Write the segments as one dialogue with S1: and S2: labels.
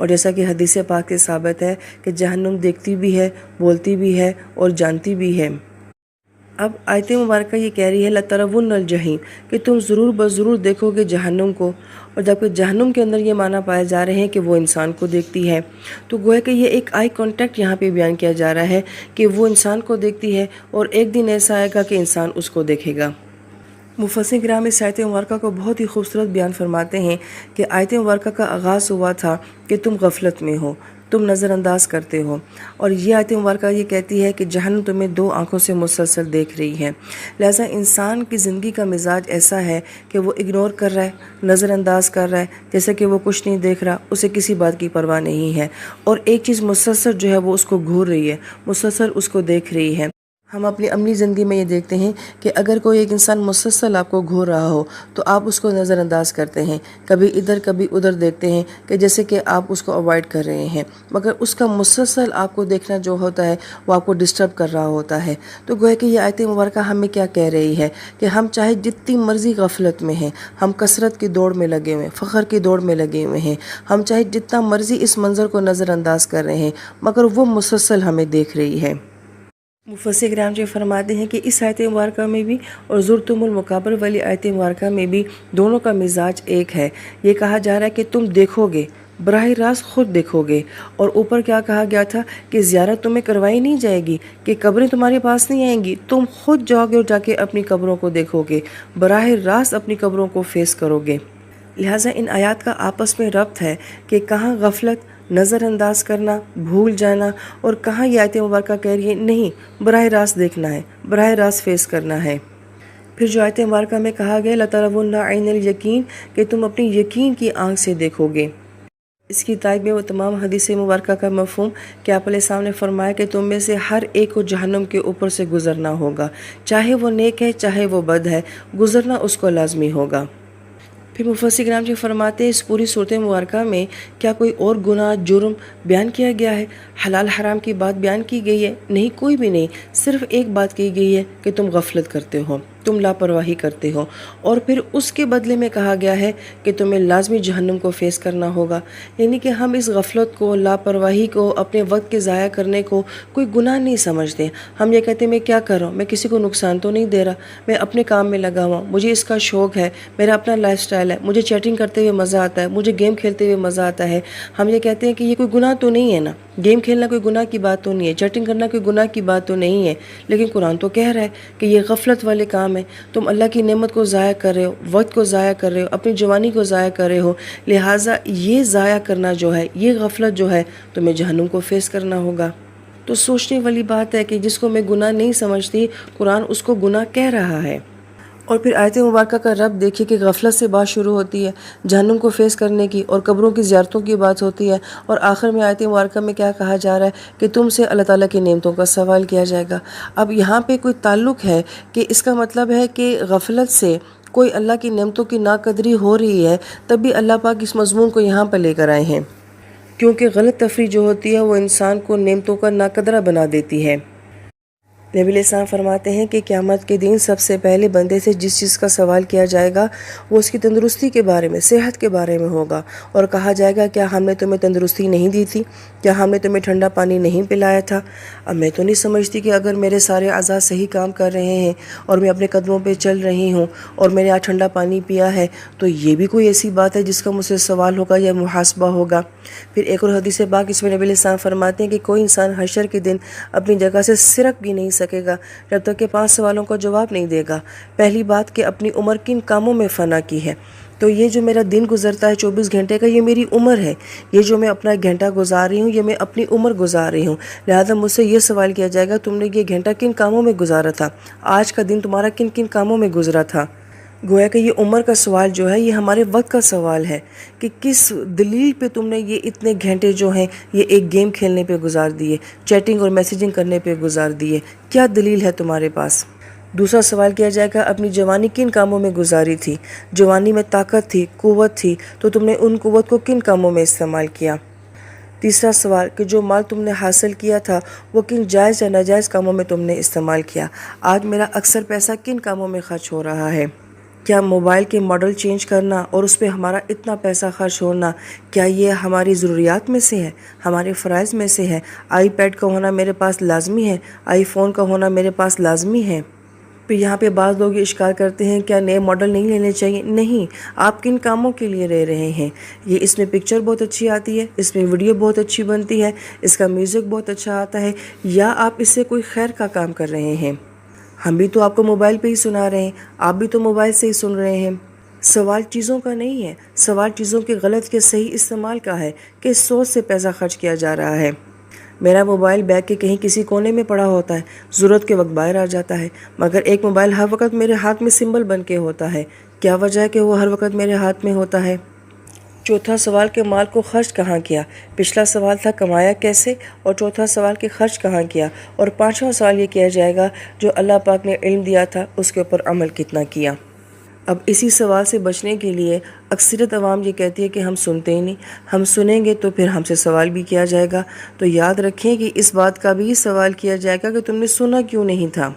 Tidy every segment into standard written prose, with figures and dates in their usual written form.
S1: اور جیسا کہ حدیث پاک سے ثابت ہے کہ جہنم دیکھتی بھی ہے، بولتی بھی ہے اور جانتی بھی ہے۔ اب آیت مبارکہ یہ کہہ رہی ہے لَتَرَوُنَّ الْجَحِیمَ کہ تم ضرور بضرور دیکھو گے جہنم کو، اور جبکہ جہنم کے اندر یہ معنی پائے جا رہے ہیں کہ وہ انسان کو دیکھتی ہے، تو گویا کہ یہ ایک آئی کانٹیکٹ یہاں پہ بیان کیا جا رہا ہے کہ وہ انسان کو دیکھتی ہے، اور ایک دن ایسا آئے گا کہ انسان اس کو دیکھے گا۔ مفسرین کرام اس آیت مبارکہ کو بہت ہی خوبصورت بیان فرماتے ہیں کہ آیت مبارکہ کا آغاز ہوا تھا کہ تم غفلت میں ہو، تم نظر انداز کرتے ہو، اور یہ آیت مبارکہ یہ کہتی ہے کہ جہنم تمہیں دو آنکھوں سے مسلسل دیکھ رہی ہے۔ لہٰذا انسان کی زندگی کا مزاج ایسا ہے کہ وہ اگنور کر رہا ہے، نظر انداز کر رہا ہے، جیسے کہ وہ کچھ نہیں دیکھ رہا، اسے کسی بات کی پرواہ نہیں ہے، اور ایک چیز مسلسل جو ہے وہ اس کو گھور رہی ہے، مسلسل اس کو دیکھ رہی ہے۔ ہم اپنی عملی زندگی میں یہ دیکھتے ہیں کہ اگر کوئی ایک انسان مسلسل آپ کو گھور رہا ہو تو آپ اس کو نظر انداز کرتے ہیں، کبھی ادھر کبھی ادھر دیکھتے ہیں کہ جیسے کہ آپ اس کو اوائڈ کر رہے ہیں، مگر اس کا مسلسل آپ کو دیکھنا جو ہوتا ہے وہ آپ کو ڈسٹرب کر رہا ہوتا ہے۔ تو گویا کہ یہ آیت مبارکہ ہمیں کیا کہہ رہی ہے کہ ہم چاہے جتنی مرضی غفلت میں ہیں، ہم کثرت کی دوڑ میں لگے ہوئے ہیں، فخر کی دوڑ میں لگے ہوئے ہیں، ہم چاہے جتنا مرضی اس منظر کو نظر انداز کر رہے ہیں، مگر وہ مسلسل ہمیں دیکھ رہی ہے۔ مفسر کرام جو فرماتے ہیں کہ اس آیت مبارکہ میں بھی اور زرتم المقابر والی آیت مبارکہ میں بھی دونوں کا مزاج ایک ہے۔ یہ کہا جا رہا ہے کہ تم دیکھو گے، براہ راست خود دیکھو گے، اور اوپر کیا کہا گیا تھا کہ زیارت تمہیں کروائی نہیں جائے گی، کہ قبریں تمہارے پاس نہیں آئیں گی، تم خود جاؤ گے اور جا کے اپنی قبروں کو دیکھو گے، براہ راست اپنی قبروں کو فیس کرو گے۔ لہٰذا ان آیات کا آپس میں ربط ہے کہ کہاں غفلت، نظر انداز کرنا، بھول جانا، اور کہاں یہ آیت مبارکہ کہہ رہی ہے نہیں، براہ راست دیکھنا ہے، براہ راست فیس کرنا ہے۔ پھر جو آیت مبارکہ میں کہا گیا لَتَرَوُنَّ عَيْنَ الْيَقِينِ کہ تم اپنی یقین کی آنکھ سے دیکھو گے۔ اس کی تائید میں وہ تمام حدیث مبارکہ کا مفہوم کہ آپ علیہ السلام نے فرمایا کہ تم میں سے ہر ایک کو جہنم کے اوپر سے گزرنا ہوگا، چاہے وہ نیک ہے چاہے وہ بد ہے، گزرنا اس کو لازمی ہوگا۔ پھر مفسر کرام جو فرماتے ہیں اس پوری صورت مبارکہ میں کیا کوئی اور گناہ، جرم بیان کیا گیا ہے، حلال حرام کی بات بیان کی گئی ہے؟ نہیں، کوئی بھی نہیں، صرف ایک بات کی گئی ہے کہ تم غفلت کرتے ہو، تم لاپرواہی کرتے ہو، اور پھر اس کے بدلے میں کہا گیا ہے کہ تمہیں لازمی جہنم کو فیس کرنا ہوگا۔ یعنی کہ ہم اس غفلت کو، لاپرواہی کو، اپنے وقت کے ضائع کرنے کو کوئی گناہ نہیں سمجھتے۔ ہم یہ کہتے ہیں میں کیا کر رہا ہوں، میں کسی کو نقصان تو نہیں دے رہا، میں اپنے کام میں لگا ہوا ہوں، مجھے اس کا شوق ہے، میرا اپنا لائف سٹائل ہے، مجھے چیٹنگ کرتے ہوئے مزہ آتا ہے، مجھے گیم کھیلتے ہوئے مزہ آتا ہے۔ ہم یہ کہتے ہیں کہ یہ کوئی گناہ تو نہیں ہے نا، گیم کھیلنا کوئی گناہ کی بات تو نہیں ہے، چیٹنگ کرنا کوئی گناہ کی بات تو نہیں ہے، لیکن قرآن تو کہہ رہا ہے کہ یہ غفلت والے کام ہے، تم اللہ کی نعمت کو ضائع کر رہے ہو، وقت کو ضائع کر رہے ہو، اپنی جوانی کو ضائع کر رہے ہو، لہٰذا یہ ضائع کرنا جو ہے، یہ غفلت جو ہے، تمہیں جہنم کو فیس کرنا ہوگا۔ تو سوچنے والی بات ہے کہ جس کو میں گناہ نہیں سمجھتی، قرآن اس کو گناہ کہہ رہا ہے۔ اور پھر آیت مبارکہ کا رب دیکھیے کہ غفلت سے بات شروع ہوتی ہے، جہنم کو فیس کرنے کی اور قبروں کی زیارتوں کی بات ہوتی ہے، اور آخر میں آیت مبارکہ میں کیا کہا جا رہا ہے کہ تم سے اللہ تعالیٰ کی نعمتوں کا سوال کیا جائے گا۔ اب یہاں پہ کوئی تعلق ہے کہ اس کا مطلب ہے کہ غفلت سے کوئی اللہ کی نعمتوں کی ناقدری ہو رہی ہے، تب بھی اللہ پاک اس مضمون کو یہاں پر لے کر آئے ہیں، کیونکہ غلط تفریح جو ہوتی ہے وہ انسان کو نعمتوں کا ناقدرہ بنا دیتی ہے۔ نبی علیہ السلام فرماتے ہیں کہ قیامت کے دن سب سے پہلے بندے سے جس چیز کا سوال کیا جائے گا وہ اس کی تندرستی کے بارے میں، صحت کے بارے میں ہوگا، اور کہا جائے گا کیا ہم نے تمہیں تندرستی نہیں دی تھی، کیا ہم نے تمہیں ٹھنڈا پانی نہیں پلایا تھا؟ اب میں تو نہیں سمجھتی کہ اگر میرے سارے اعضاء صحیح کام کر رہے ہیں اور میں اپنے قدموں پہ چل رہی ہوں اور میں نے آج ٹھنڈا پانی پیا ہے تو یہ بھی کوئی ایسی بات ہے جس کا مجھ سے سوال ہوگا یا محاسبہ ہوگا۔ پھر ایک اور حدیث پاک اس میں نبی علیہ السلام فرماتے ہیں کہ کوئی انسان حشر کے دن اپنی جگہ سے سرک بھی نہیں سکے گا جب تک کہ 5 سوالوں کا جواب نہیں دے گا۔ پہلی بات کہ اپنی عمر کن کاموں میں فنا کی ہے، تو یہ جو میرا دن گزرتا ہے 24 گھنٹے کا، یہ میری عمر ہے، یہ جو میں اپنا گھنٹہ گزار رہی ہوں یہ میں اپنی عمر گزار رہی ہوں، لہذا مجھ سے یہ سوال کیا جائے گا تم نے یہ گھنٹہ کن کاموں میں گزارا تھا، آج کا دن تمہارا کن کن کاموں میں گزرا تھا۔ گویا کہ یہ عمر کا سوال جو ہے یہ ہمارے وقت کا سوال ہے کہ کس دلیل پہ تم نے یہ اتنے گھنٹے جو ہیں یہ ایک گیم کھیلنے پہ گزار دیے، چیٹنگ اور میسیجنگ کرنے پہ گزار دیے، کیا دلیل ہے تمہارے پاس؟ دوسرا سوال کیا جائے گا اپنی جوانی کن کاموں میں گزاری تھی، جوانی میں طاقت تھی، قوت تھی، تو تم نے ان قوت کو کن کاموں میں استعمال کیا۔ تیسرا سوال کہ جو مال تم نے حاصل کیا تھا وہ کن جائز یا ناجائز کاموں میں تم نے استعمال کیا، آج میرا اکثر پیسہ کن کاموں میں خرچ ہو رہا ہے۔ کیا موبائل کے ماڈل چینج کرنا اور اس پہ ہمارا اتنا پیسہ خرچ ہونا، کیا یہ ہماری ضروریات میں سے ہے، ہمارے فرائض میں سے ہے؟ آئی پیڈ کا ہونا میرے پاس لازمی ہے، آئی فون کا ہونا میرے پاس لازمی ہے؟ پھر یہاں پہ بعض لوگ یہ اشکال کرتے ہیں کیا نئے ماڈل نہیں لینے چاہیے؟ نہیں، آپ کن کاموں کے لیے لے رہے ہیں؟ اس میں پکچر بہت اچھی آتی ہے، اس میں ویڈیو بہت اچھی بنتی ہے، اس کا میوزک بہت اچھا آتا ہے، یا آپ اس سے کوئی خیر کا کام کر رہے ہیں؟ ہم بھی تو آپ کو موبائل پہ ہی سنا رہے ہیں، آپ بھی تو موبائل سے ہی سن رہے ہیں۔ سوال چیزوں کا نہیں ہے، سوال چیزوں کے غلط کے صحیح استعمال کا ہے کہ سوچ سے پیسہ خرچ کیا جا رہا ہے۔ میرا موبائل بیگ کے کہیں کسی کونے میں پڑا ہوتا ہے، ضرورت کے وقت باہر آ جاتا ہے، مگر ایک موبائل ہر وقت میرے ہاتھ میں سمبل بن کے ہوتا ہے۔ کیا وجہ ہے کہ وہ ہر وقت میرے ہاتھ میں ہوتا ہے؟ چوتھا سوال کہ مال کو خرچ کہاں کیا؟ پچھلا سوال تھا کمایا کیسے، اور چوتھا سوال کہ خرچ کہاں کیا، اور پانچواں سوال یہ کیا جائے گا جو اللہ پاک نے علم دیا تھا اس کے اوپر عمل کتنا کیا۔ اب اسی سوال سے بچنے کے لیے اکثریت عوام یہ کہتی ہے کہ ہم سنتے ہی نہیں، ہم سنیں گے تو پھر ہم سے سوال بھی کیا جائے گا۔ تو یاد رکھیں کہ اس بات کا بھی سوال کیا جائے گا کہ تم نے سنا کیوں نہیں تھا۔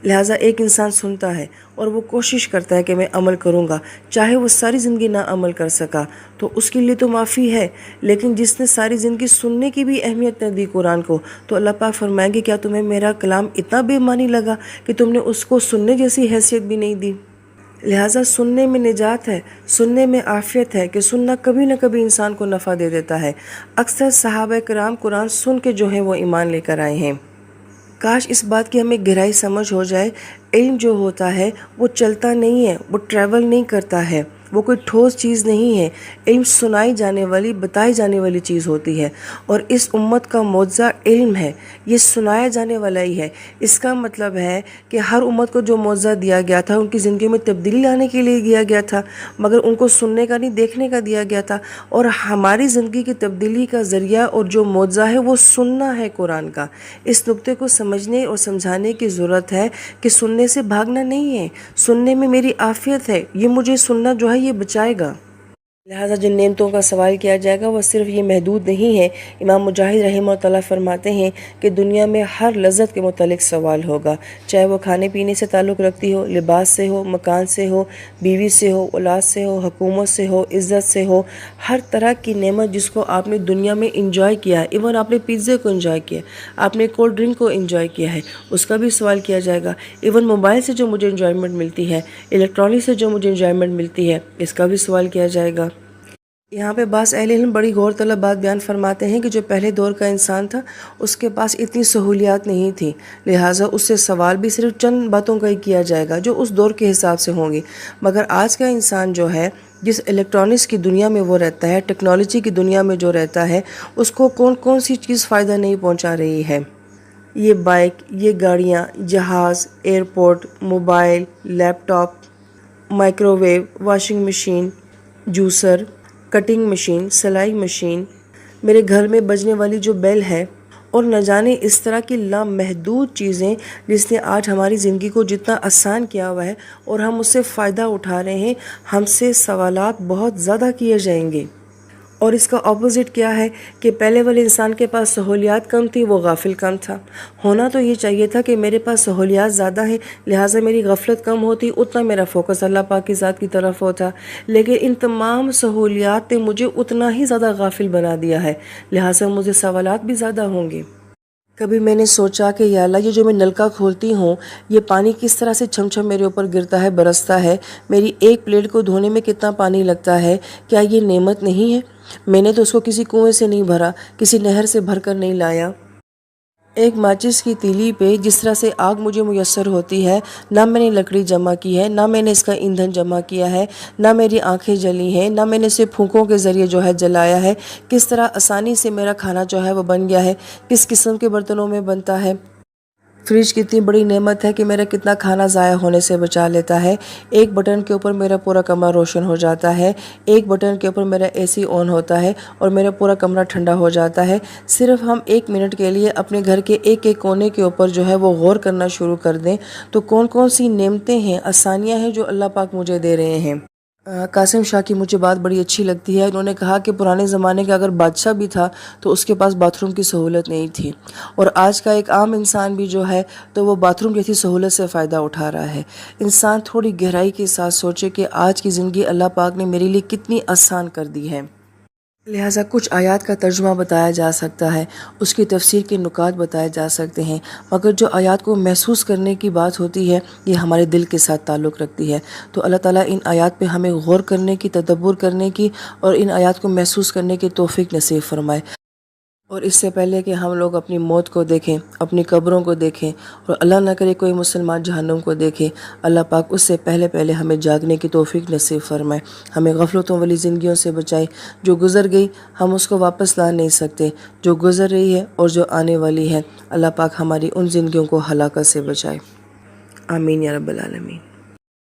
S1: لہٰذا ایک انسان سنتا ہے اور وہ کوشش کرتا ہے کہ میں عمل کروں گا، چاہے وہ ساری زندگی نہ عمل کر سکا تو اس کے لیے تو معافی ہے، لیکن جس نے ساری زندگی سننے کی بھی اہمیت نہ دی قرآن کو، تو اللہ پاک فرمائیں گے کیا تمہیں میرا کلام اتنا بے معنی لگا کہ تم نے اس کو سننے جیسی حیثیت بھی نہیں دی؟ لہٰذا سننے میں نجات ہے، سننے میں عافیت ہے کہ سننا کبھی نہ کبھی انسان کو نفع دے دیتا ہے۔ اکثر صحابہ کرام قرآن سن کے جو ہیں وہ ایمان لے کر آئے ہیں۔ کاش اس بات کی ہمیں گہرائی سمجھ ہو جائے، علم جو ہوتا ہے وہ چلتا نہیں ہے، وہ ٹریول نہیں کرتا ہے، وہ کوئی ٹھوس چیز نہیں ہے۔ علم سنائی جانے والی، بتائی جانے والی چیز ہوتی ہے، اور اس امت کا معجزہ علم ہے، یہ سنایا جانے والا ہی ہے۔ اس کا مطلب ہے کہ ہر امت کو جو معجزہ دیا گیا تھا ان کی زندگی میں تبدیلی لانے کے لیے دیا گیا تھا، مگر ان کو سننے کا نہیں، دیکھنے کا دیا گیا تھا۔ اور ہماری زندگی کی تبدیلی کا ذریعہ اور جو معجزہ ہے وہ سننا ہے قرآن کا۔ اس نقطے کو سمجھنے اور سمجھانے کی ضرورت ہے کہ سننے سے بھاگنا نہیں ہے، سننے میں میری عافیت ہے، یہ مجھے سننا جو ہے یہ بچائے گا۔ لہٰذا جن نعمتوں کا سوال کیا جائے گا وہ صرف یہ محدود نہیں ہے۔ امام مجاہد رحمہ اللہ فرماتے ہیں کہ دنیا میں ہر لذت کے متعلق سوال ہوگا، چاہے وہ کھانے پینے سے تعلق رکھتی ہو، لباس سے ہو، مکان سے ہو، بیوی سے ہو، اولاد سے ہو، حکومت سے ہو، عزت سے ہو۔ ہر طرح کی نعمت جس کو آپ نے دنیا میں انجوائے کیا ہے، ایون آپ نے پیزے کو انجوائے کیا ہے، آپ نے کولڈ ڈرنک کو انجوائے کیا ہے، اس کا بھی سوال کیا جائے گا۔ ایون موبائل سے جو مجھے انجوائمنٹ ملتی ہے، الیکٹرانک سے جو مجھے انجوائمنٹ ملتی ہے، اس کا بھی سوال کیا جائے گا۔ یہاں پہ بعض اہل علم بڑی غور طلب بات بیان فرماتے ہیں کہ جو پہلے دور کا انسان تھا اس کے پاس اتنی سہولیات نہیں تھی، لہٰذا اس سے سوال بھی صرف چند باتوں کا ہی کیا جائے گا جو اس دور کے حساب سے ہوں گی۔ مگر آج کا انسان جو ہے، جس الیکٹرانکس کی دنیا میں وہ رہتا ہے، ٹیکنالوجی کی دنیا میں جو رہتا ہے، اس کو کون کون سی چیز فائدہ نہیں پہنچا رہی ہے؟ یہ بائک، یہ گاڑیاں، جہاز، airport, mobile, laptop, microwave, washing machine, juicer, cutting machine, سلائی مشین، میرے گھر میں بجنے والی جو بیل ہے، اور نہ جانے اس طرح کی لامحدود چیزیں جس نے آج ہماری زندگی کو جتنا آسان کیا ہوا ہے اور ہم اس سے فائدہ اٹھا رہے ہیں، ہم سے سوالات بہت زیادہ کیے جائیں گے۔ اور اس کا اپوزٹ کیا ہے کہ پہلے والے انسان کے پاس سہولیات کم تھی، وہ غافل کم تھا۔ ہونا تو یہ چاہیے تھا کہ میرے پاس سہولیات زیادہ ہیں، لہٰذا میری غفلت کم ہوتی، اتنا میرا فوکس اللہ پاک کی ذات کی طرف ہوتا، لیکن ان تمام سہولیات نے مجھے اتنا ہی زیادہ غافل بنا دیا ہے، لہٰذا مجھے سوالات بھی زیادہ ہوں گے۔ کبھی میں نے سوچا کہ یا اللہ، یہ جو میں نلکا کھولتی ہوں، یہ پانی کس طرح سے چھم چھم میرے اوپر گرتا ہے، برستا ہے، میری ایک پلیٹ کو دھونے میں کتنا پانی لگتا ہے، کیا یہ نعمت نہیں ہے؟ میں نے تو اس کو کسی کنویں سے نہیں بھرا، کسی نہر سے بھر کر نہیں لایا۔ ایک ماچس کی تیلی پہ جس طرح سے آگ مجھے میسر ہوتی ہے، نہ میں نے لکڑی جمع کی ہے، نہ میں نے اس کا ایندھن جمع کیا ہے، نہ میری آنکھیں جلی ہیں، نہ میں نے اسے پھونکوں کے ذریعے جو ہے جلایا ہے، کس طرح آسانی سے میرا کھانا جو ہے وہ بن گیا ہے، کس قسم کے برتنوں میں بنتا ہے۔ فریج کتنی بڑی نعمت ہے کہ میرا کتنا کھانا ضائع ہونے سے بچا لیتا ہے۔ ایک بٹن کے اوپر میرا پورا کمرہ روشن ہو جاتا ہے، ایک بٹن کے اوپر میرا اے سی آن ہوتا ہے اور میرا پورا کمرہ ٹھنڈا ہو جاتا ہے۔ صرف ہم ایک منٹ کے لیے اپنے گھر کے ایک ایک کونے کے اوپر جو ہے وہ غور کرنا شروع کر دیں تو کون کون سی نعمتیں ہیں، آسانیاں ہیں جو اللہ پاک مجھے دے رہے ہیں۔ قاسم شاہ کی مجھے بات بڑی اچھی لگتی ہے. انہوں نے کہا کہ پرانے زمانے کا اگر بادشاہ بھی تھا تو اس کے پاس باتھ روم کی سہولت نہیں تھی، اور آج کا ایک عام انسان بھی جو ہے تو وہ باتھ روم جیسی سہولت سے فائدہ اٹھا رہا ہے. انسان تھوڑی گہرائی کے ساتھ سوچے کہ آج کی زندگی اللہ پاک نے میرے لیے کتنی آسان کر دی ہے. لہٰذا کچھ آیات کا ترجمہ بتایا جا سکتا ہے، اس کی تفسیر کے نکات بتائے جا سکتے ہیں، مگر جو آیات کو محسوس کرنے کی بات ہوتی ہے یہ ہمارے دل کے ساتھ تعلق رکھتی ہے. تو اللہ تعالیٰ ان آیات پہ ہمیں غور کرنے کی، تدبر کرنے کی اور ان آیات کو محسوس کرنے کی توفیق نصیب فرمائے. اور اس سے پہلے کہ ہم لوگ اپنی موت کو دیکھیں، اپنی قبروں کو دیکھیں، اور اللہ نہ کرے کوئی مسلمان جہنم کو دیکھے، اللہ پاک اس سے پہلے ہمیں جاگنے کی توفیق نصیب فرمائے، ہمیں غفلتوں والی زندگیوں سے بچائے. جو گزر گئی ہم اس کو واپس لا نہیں سکتے، جو گزر رہی ہے اور جو آنے والی ہے، اللہ پاک ہماری ان زندگیوں کو ہلاکت سے بچائے. آمین یا رب العالمین.